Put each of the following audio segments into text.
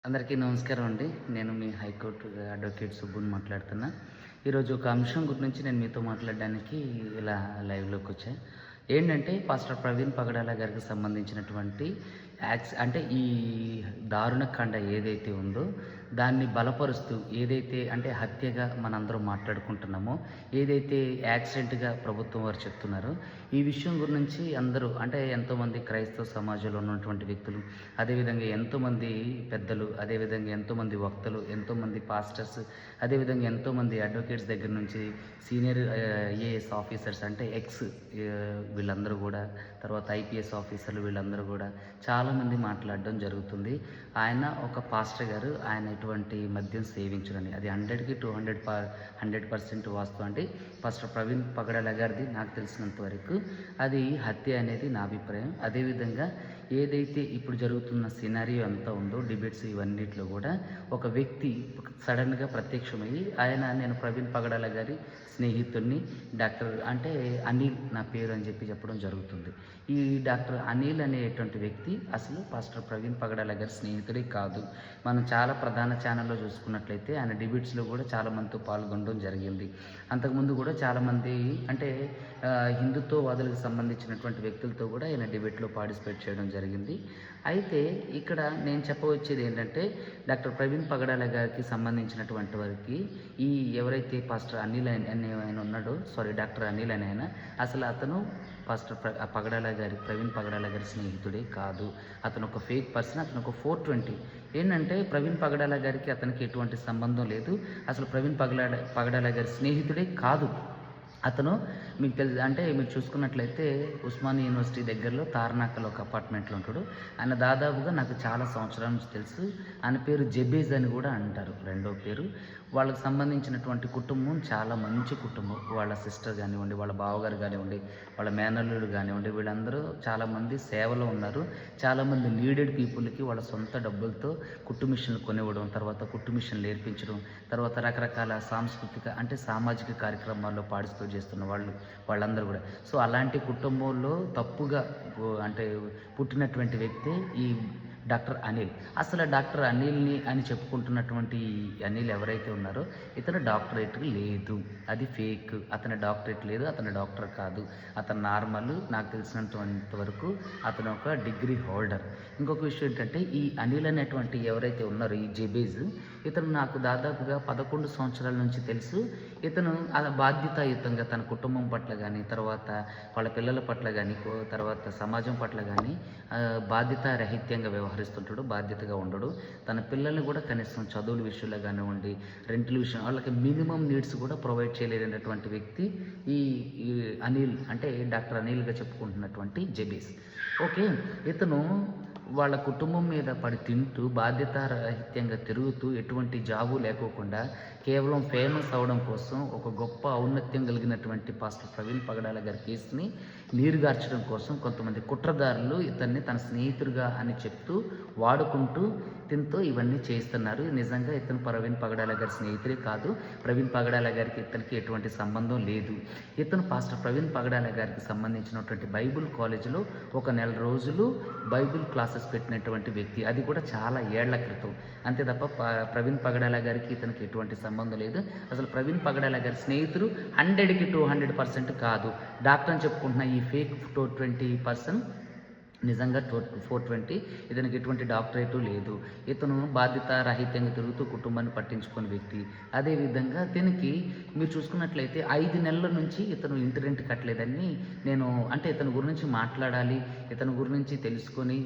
అందరికీ నమస్కారం అండి. నేను మీ హైకోర్టు అడ్వకేట్ సుబ్బుని మాట్లాడుతున్నా. ఈరోజు ఒక అంశం గురించి నేను మీతో మాట్లాడడానికి ఇలా లైవ్‌లోకొచ్చా. ఏంటంటే పాస్టర్ ప్రవీణ్ పగడాల గారికి సంబంధించినటువంటి అంటే ఈ దారుణకాండ ఏదైతే ఉందో దాన్ని బలపరుస్తూ ఏదైతే అంటే హత్యగా మనందరం మాట్లాడుకుంటున్నామో, ఏదైతే యాక్సిడెంట్‌గా ప్రభుత్వం వారు చెప్తున్నారో, ఈ విషయం గురించి అందరూ అంటే ఎంతోమంది క్రైస్తవ సమాజంలో ఉన్నటువంటి వ్యక్తులు, అదేవిధంగా ఎంతోమంది పెద్దలు, అదేవిధంగా ఎంతోమంది వక్తలు, ఎంతోమంది పాస్టర్స్, అదేవిధంగా ఎంతోమంది అడ్వకేట్స్ దగ్గర నుంచి సీనియర్ ఐఏఎస్ ఆఫీసర్స్ అంటే వీళ్ళందరూ కూడా, తర్వాత ఐపీఎస్ ఆఫీసర్లు వీళ్ళందరూ కూడా చాలామంది మాట్లాడడం జరుగుతుంది. ఆయన ఒక పాస్టర్ గారు, ఆయన ఎటువంటి మద్యం సేవించరని. అది 100కి 100% వాస్తవం అండి. పాస్టర్ ప్రవీణ్ పగడాల గారిది నాకు తెలిసినంత వరకు అది హత్య అనేది నా అభిప్రాయం. అదేవిధంగా ఏదైతే ఇప్పుడు జరుగుతున్న సినారియో అంతా ఉందో డిబేట్స్ ఇవన్నిట్లో కూడా ఒక వ్యక్తి సడన్గా ప్రత్యక్షమయ్యి నేను ప్రవీణ్ పగడాల గారి స్నేహితుడిని, డాక్టర్ అంటే అనిల్ నా పేరు అని చెప్పడం జరుగుతుంది. ఈ డాక్టర్ అనిల్ అనేటువంటి వ్యక్తి అసలు పాస్టర్ ప్రవీణ్ పగడాల గారి స్నేహితుడే కాదు. మనం చాలా ప్రధాన ఛానల్లో చూసుకున్నట్లయితే ఆయన డిబేట్స్లో కూడా చాలామందితో పాల్గొనడం జరిగింది. అంతకుముందు కూడా చాలామంది అంటే హిందుత్వవాదులకు సంబంధించినటువంటి వ్యక్తులతో కూడా ఆయన డిబేట్లో పార్టిసిపేట్ చేయడం జరిగింది. అయితే ఇక్కడ నేను చెప్పవచ్చేది ఏంటంటే డాక్టర్ ప్రవీణ్ పగడాల గారికి సంబంధించినటువంటి వారికి ఈ ఎవరైతే పాస్టర్ అనిల్ అని ఆయన ఉన్నాడో, డాక్టర్ అనిల్ అని ఆయన అసలు అతను పాస్టర్ ప్రవీణ్ పగడాల గారి స్నేహితుడే కాదు. అతను ఒక ఫేక్ పర్సన్. అతను ఒక 420. ఏంటంటే ప్రవీణ్ పగడాల గారికి అతనికి ఎటువంటి సంబంధం లేదు. అసలు ప్రవీణ్ పగడాల గారి స్నేహితుడే కాదు. అతను మీకు అంటే మీరు చూసుకున్నట్లయితే ఉస్మానియా యూనివర్సిటీ దగ్గరలో తార్నాకలో ఒక అపార్ట్మెంట్లో ఉంటాడు. ఆయన దాదాపుగా నాకు చాలా సంవత్సరాల నుంచి తెలుసు. ఆయన పేరు జబేజ్ అని కూడా అంటారు, రెండో పేరు. వాళ్ళకి సంబంధించినటువంటి కుటుంబం చాలా మంచి కుటుంబం. వాళ్ళ సిస్టర్ కానివ్వండి, వాళ్ళ బావగారు కానివ్వండి, వాళ్ళ మేనల్లుడు కానివ్వండి, వీళ్ళందరూ చాలామంది సేవలో ఉన్నారు. చాలామంది నీడెడ్ పీపుల్కి వాళ్ళ సొంత డబ్బులతో కుట్టు మిషన్లు కొనివ్వడం, తర్వాత కుట్టు మిషన్లు నేర్పించడం, తర్వాత రకరకాల సాంస్కృతిక అంటే సామాజిక కార్యక్రమాల్లో పార్టిసిపేట్ చేస్తున్న వాళ్ళందరూ కూడా. సో అలాంటి కుటుంబంలో తప్పుగా అంటే పుట్టినటువంటి వ్యక్తే ఈ డాక్టర్ అనిల్. అసలు డాక్టర్ అనిల్ని అని చెప్పుకుంటున్నటువంటి అనిల్ ఎవరైతే ఉన్నారో ఇతను డాక్టరేట్ లేదు, అది ఫేక్. అతని డాక్టరేట్ లేదు, అతను డాక్టర్ కాదు, అతను నార్మల్. నాకు తెలిసినంత వరకు అతను ఒక డిగ్రీ హోల్డర్. ఇంకొక విషయం ఏంటంటే ఈ అనిల్ అనేటువంటి ఎవరైతే ఉన్నారో ఈ జబేజ్, ఇతను నాకు దాదాపుగా 11 సంవత్సరాల నుంచి తెలుసు. ఇతను బాధ్యతాయుతంగా తన కుటుంబం పట్ల కానీ, తర్వాత వాళ్ళ పిల్లల పట్ల కానీ, తర్వాత సమాజం పట్ల కానీ బాధ్యతారహిత్యంగా వ్యవహరిస్తుంటాడు, బాధ్యతగా ఉండడు. తన పిల్లల్ని కూడా కనీసం చదువుల విషయంలో కానివ్వండి, రెంట్ల విషయం, వాళ్ళకి మినిమం నీడ్స్ కూడా ప్రొవైడ్ చేయలేనటువంటి వ్యక్తి ఈ అనిల్ అంటే డాక్టర్ అనిల్గా చెప్పుకుంటున్నటువంటి జబేజ్. ఓకే, ఇతను వాళ్ళ కుటుంబం మీద పడి తింటూ బాధ్యతారహిత్యంగా తిరుగుతూ ఎటువంటి జాబు లేకోకుండా కేవలం ఫేమస్ అవడం కోసం ఒక గొప్ప ఔన్నత్యం కలిగినటువంటి పాస్టర్ ప్రవీణ్ పగడాల గారి కేసుని నీరుగార్చడం కోసం కొంతమంది కుట్రదారులు ఇతన్ని తన స్నేహితుడిగా అని చెప్తూ వాడుకుంటూ ఇతనితో ఇవన్నీ చేస్తున్నారు. నిజంగా ఇతను ప్రవీణ్ పగడాల గారి స్నేహితుడే కాదు. ప్రవీణ్ పగడాల గారికి ఇతనికి ఎటువంటి సంబంధం లేదు. ఇతను పాస్టర్ ప్రవీణ్ పగడాల గారికి సంబంధించినటువంటి బైబుల్ కాలేజీలో ఒక నెల రోజులు బైబుల్ క్లాసెస్ పెట్టినటువంటి వ్యక్తి. అది కూడా చాలా ఏళ్ల క్రితం. అంతే తప్ప ప్రవీణ్ పగడాల గారికి ఇతనికి ఎటువంటి సంబంధం లేదు. అసలు ప్రవీణ్ పగడాల గారి స్నేహితుడు 100కి 200% కాదు. డాక్టర్ అని చెప్పుకుంటున్న ఈ ఫేక్ 420% నిజంగా 420. ఇతనికి ఎటువంటి డాక్టరేటు లేదు. ఇతను బాధ్యతారహిత్యంగా తిరుగుతూ కుటుంబాన్ని పట్టించుకునే వ్యక్తి. అదేవిధంగా దీనికి మీరు చూసుకున్నట్లయితే 5 నెలల నుంచి ఇతను ఇంటి రెంట్ కట్టలేదని నేను అంటే ఇతని గురించి మాట్లాడాలి, ఇతని గురించి తెలుసుకొని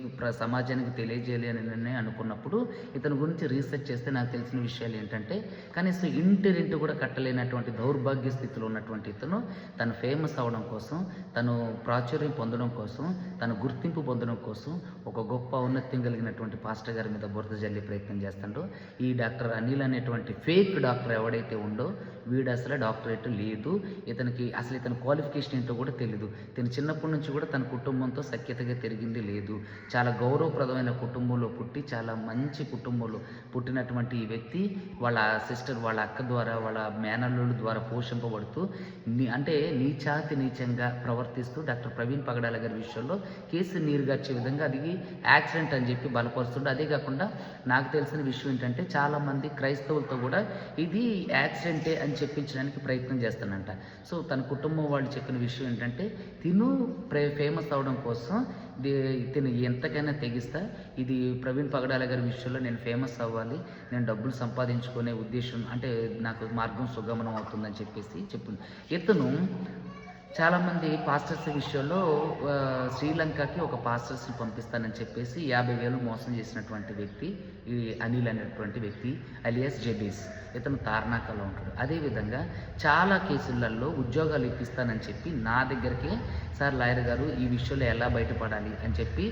సమాజానికి తెలియజేయాలి అని నేను అనుకున్నప్పుడు ఇతని గురించి రీసెర్చ్ చేస్తే నాకు తెలిసిన విషయాలు ఏంటంటే కనీసం ఇంటి రెంట్ కూడా కట్టలేనటువంటి దౌర్భాగ్య స్థితిలో ఉన్నటువంటి ఇతను తను ఫేమస్ అవడం కోసం, తను ప్రాచుర్యం పొందడం కోసం, తన గుర్తింపు పొందడం కోసం ఒక గొప్ప ఔన్నత్యం కలిగినటువంటి పాస్టర్ గారి మీద బురద జల్లే ప్రయత్నం చేస్తాడో ఈ డాక్టర్ అనిల్ అనేటువంటి ఫేక్ డాక్టర్ ఎవడైతే ఉందో వీడు అసలు డాక్టరేట్ లేదు, ఇతనికి అసలు ఇతని క్వాలిఫికేషన్ ఏంటో కూడా తెలీదు, ఇతను చిన్నప్పటి నుంచి కూడా తన కుటుంబంతో సఖ్యతగా తిరిగింది లేదు, చాలా గౌరవప్రదమైన కుటుంబంలో పుట్టి చాలా మంచి కుటుంబంలో పుట్టినటువంటి ఈ వ్యక్తి వాళ్ళ సిస్టర్, వాళ్ళ అక్క ద్వారా, వాళ్ళ మేనల్లుడి ద్వారా పోషింపబడుతూ అంటే నీచంగా ప్రవర్తిస్తూ డాక్టర్ ప్రవీణ్ పగడాల గారి విషయంలో కేసు నీరుగార్చే విధంగా అది యాక్సిడెంట్ అని చెప్పి బలపరుస్తుండే. అదే కాకుండా నాకు తెలిసిన విషయం ఏంటంటే చాలామంది క్రైస్తవులతో కూడా ఇది యాక్సిడెంటే అని చెప్పించడానికి ప్రయత్నం చేస్తానంట. సో తన కుటుంబం వాళ్ళు చెప్పిన విషయం ఏంటంటే తిను ఫేమస్ అవడం కోసం తిను ఎంతకైనా తెగిస్తా, ఇది ప్రవీణ్ పగడాల గారి విషయంలో నేను ఫేమస్ అవ్వాలి, నేను డబ్బులు సంపాదించుకునే ఉద్దేశం అంటే నాకు మార్గం సుగమనం అవుతుందని చెప్పేసి చెప్పింది. ఇతను చాలామంది పాస్టర్స్ విషయంలో శ్రీలంకకి ఒక పాస్టర్స్ని పంపిస్తానని చెప్పేసి 50,000 మోసం చేసినటువంటి వ్యక్తి ఈ అనిల్ అనేటువంటి వ్యక్తి అలియాస్ జెబీస్. ఇతను తార్నాకలో ఉంటాడు. అదేవిధంగా చాలా కేసులలో ఉద్యోగాలు ఇప్పిస్తానని చెప్పి నా దగ్గరికి, సార్ లాయర్ గారు ఈ విషయంలో ఎలా బయటపడాలి అని చెప్పి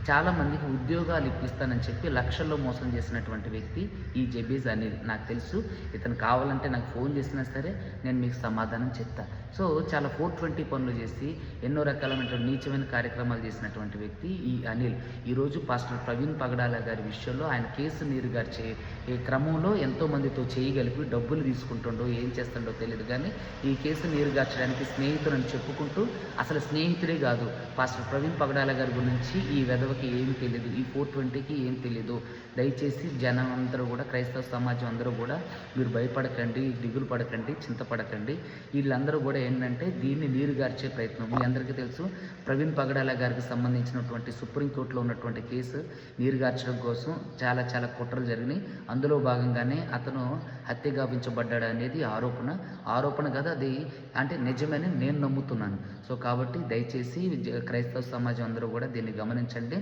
చాలామందికి ఉద్యోగాలు ఇప్పిస్తానని చెప్పి లక్షల్లో మోసం చేసినటువంటి వ్యక్తి ఈ జెబీస్ అనిల్. నాకు తెలుసు, ఇతను కావాలంటే నాకు ఫోన్ చేసినా సరే నేను మీకు సమాధానం చెప్తా. సో చాలా 420 పనులు చేసి ఎన్నో రకాలైనటువంటి నీచమైన కార్యక్రమాలు చేసినటువంటి వ్యక్తి ఈ అనిల్. ఈరోజు పాస్టర్ ప్రవీణ్ పగడాల గారి విషయంలో ఆయన కేసు నీరుగార్చే ఈ క్రమంలో ఎంతోమందితో చేయగలిపి డబ్బులు తీసుకుంటుండో ఏం చేస్తుండో తెలియదు, కానీ ఈ కేసు నీరుగార్చడానికి స్నేహితులని చెప్పుకుంటూ అసలు స్నేహితుడే కాదు, పాస్టర్ ప్రవీణ్ పగడాల గారి గురించి ఈ వెధవకి ఏం తెలియదు, ఈ 420కి ఏం తెలియదు. దయచేసి జనం అందరూ కూడా, క్రైస్తవ సమాజం అందరూ కూడా మీరు భయపడకండి, దిగులు పడకండి, చింతపడకండి. వీళ్ళందరూ కూడా ఏంటంటే దీన్ని నీరుగార్చే ప్రయత్నం. మీ అందరికీ తెలుసు, ప్రవీణ్ పగడాల గారికి సంబంధించినటువంటి సుప్రీంకోర్టులో ఉన్నటువంటి కేసు నీరుగార్చడం కోసం చాలా చాలా కుట్రలు జరిగినాయి. అందులో భాగంగానే అతను హత్య గావించబడ్డాడు అనేది ఆరోపణ కదా, అది అంటే నిజమని నేను నమ్ముతున్నాను. సో కాబట్టి దయచేసి క్రైస్తవ సమాజం అందరూ కూడా దీన్ని గమనించండి.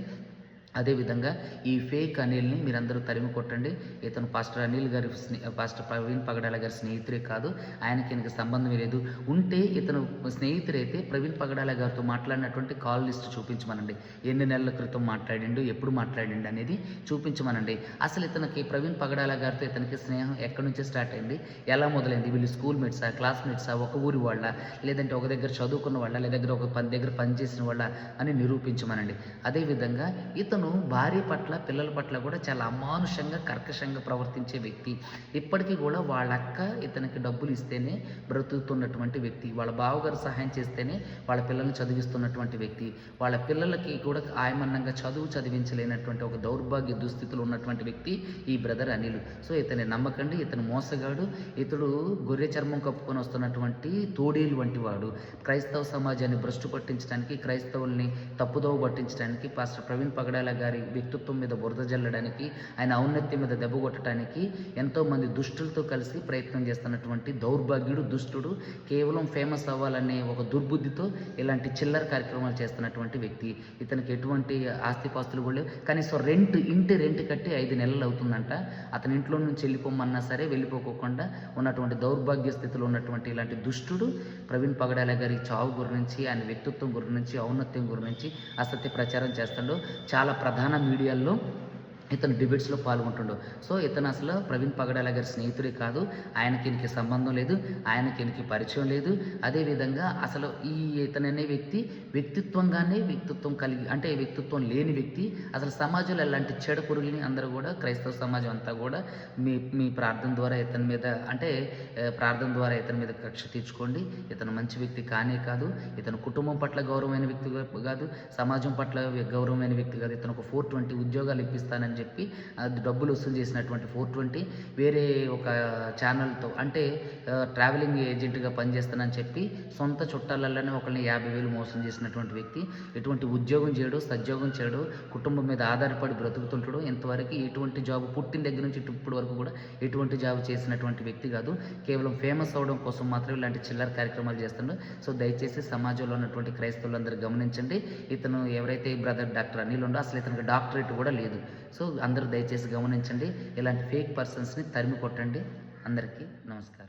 అదేవిధంగా ఈ ఫేక్ అనిల్ని మీరందరూ తరిమి కొట్టండి. ఇతను పాస్టర్ అనిల్ గారి పాస్టర్ ప్రవీణ్ పగడాల గారి స్నేహితుడే కాదు, ఆయనకి ఈయనకి సంబంధం లేదు. ఉంటే ఇతను స్నేహితుడైతే ప్రవీణ్ పగడాల గారితో మాట్లాడినటువంటి కాల్ లిస్ట్ చూపించమనండి. ఎన్ని నెలల క్రితం మాట్లాడిండు, ఎప్పుడు మాట్లాడిండు అనేది చూపించమనండి. అసలు ఇతనికి ప్రవీణ్ పగడాల గారితో ఇతనికి స్నేహం ఎక్కడి నుంచి స్టార్ట్ అయింది, ఎలా మొదలైంది, వీళ్ళు స్కూల్ మేట్సా, క్లాస్మేట్సా, ఒక ఊరి వాళ్ళ, లేదంటే ఒక దగ్గర చదువుకున్న వాళ్ళ, లేదా ఒక దగ్గర పనిచేసిన వాళ్ళ అని నిరూపించమనండి. అదేవిధంగా ఇతను భార్య పట్ల, పిల్లల పట్ల కూడా చాలా అమానుషంగా, కర్కశంగా ప్రవర్తించే వ్యక్తి. ఇప్పటికీ కూడా వాళ్ళ అక్క ఇతనికి డబ్బులు ఇస్తేనే బ్రతుకుతున్నటువంటి వ్యక్తి, వాళ్ళ బావగారు సహాయం చేస్తేనే వాళ్ళ పిల్లల్ని చదివిస్తున్నటువంటి వ్యక్తి, వాళ్ళ పిల్లలకి కూడా ఆయమన్నంగా చదివించలేనటువంటి ఒక దౌర్భాగ్య దుస్థితిలో ఉన్నటువంటి వ్యక్తి ఈ బ్రదర్ అనిల్. సో ఇతని నమ్మకండి, ఇతను మోసగాడు, ఇతడు గొర్రె చర్మం కప్పుకొని వస్తున్నటువంటి తోడేలు వంటి వాడు. క్రైస్తవ సమాజాన్ని భ్రష్టు పట్టించడానికి, క్రైస్తవుల్ని తప్పుదోవ పట్టించడానికి, పాస్టర్ ప్రవీణ్ పగడాల గారి వ్యక్తిత్వం మీద బురద జల్లడానికి, ఆయన ఔన్నత్యం మీద దెబ్బ కొట్టడానికి ఎంతోమంది దుష్టులతో కలిసి ప్రయత్నం చేస్తున్నటువంటి దౌర్భాగ్యుడు, దుష్టుడు, కేవలం ఫేమస్ అవ్వాలనే ఒక దుర్బుద్ధితో ఇలాంటి చిల్లర కార్యక్రమాలు చేస్తున్నటువంటి వ్యక్తి. ఇతనికి ఎటువంటి ఆస్తిపాస్తులు కూడా లేవు. కనీసం ఇంటి రెంట్ కట్టి 5 నెలలు అవుతుందంట. అతని ఇంట్లో నుంచి వెళ్ళిపోమన్నా సరే వెళ్ళిపోకోకుండా ఉన్నటువంటి దౌర్భాగ్య స్థితిలో ఉన్నటువంటి ఇలాంటి దుష్టుడు ప్రవీణ్ పగడాల గారి చావు గురించి, ఆయన వ్యక్తిత్వం గురించి, ఔన్నత్యం గురించి అసత్య ప్రచారం చేస్తాడు. చాలా ప్రధాన మీడియాల్లో ఇతను డిబేట్స్లో పాల్గొంటుండు. సో ఇతను అసలు ప్రవీణ్ పగడాల గారి స్నేహితుడే కాదు, ఆయనకి ఈయనకి సంబంధం లేదు, ఆయనకి ఈయనకి పరిచయం లేదు. అదేవిధంగా అసలు ఇతను అనే వ్యక్తి వ్యక్తిత్వం కలిగి, అంటే వ్యక్తిత్వం లేని వ్యక్తి. అసలు సమాజంలో ఎలాంటి చెడ పురుగుల్ని అందరూ కూడా, క్రైస్తవ సమాజం అంతా కూడా మీ ప్రార్థన ద్వారా ఇతని మీద కక్ష తీర్చుకోండి. ఇతను మంచి వ్యక్తి కానే కాదు, ఇతను కుటుంబం పట్ల గౌరవమైన వ్యక్తి కాదు, సమాజం పట్ల గౌరవమైన వ్యక్తి కాదు. ఇతను ఒక 420 ఉద్యోగాలు ఇప్పిస్తానని చెప్పి డబ్బులు వసూలు చేసినటువంటి 420 వేరే ఒక ఛానల్తో, అంటే ట్రావెలింగ్ ఏజెంట్గా పనిచేస్తానని చెప్పి సొంత చుట్టాలలోనే ఒకరిని 50,000 మోసం చేసినటువంటి వ్యక్తి. ఎటువంటి ఉద్యోగం చేయడు, సద్యోగం చేయడు, కుటుంబం మీద ఆధారపడి బ్రతుకుతుంటాడు. ఇంతవరకు ఎటువంటి జాబ్, పుట్టిన దగ్గర నుంచి ఇప్పటి వరకు కూడా ఎటువంటి జాబ్ చేసినటువంటి వ్యక్తి కాదు. కేవలం ఫేమస్ అవడం కోసం మాత్రం ఇలాంటి చిల్లర కార్యక్రమాలు చేస్తున్నాడు. సో దయచేసి సమాజంలో ఉన్నటువంటి క్రైస్తవులందరూ గమనించండి. ఇతను ఎవరైతే బ్రదర్ డాక్టర్ అనిల్ ఉండో అసలు ఇతనికి డాక్టరేట్ కూడా లేదు. సో అందరూ దయచేసి గమనించండి. ఇలాంటి ఫేక్ పర్సన్స్ని తరిమి కొట్టండి. అందరికీ నమస్కారం.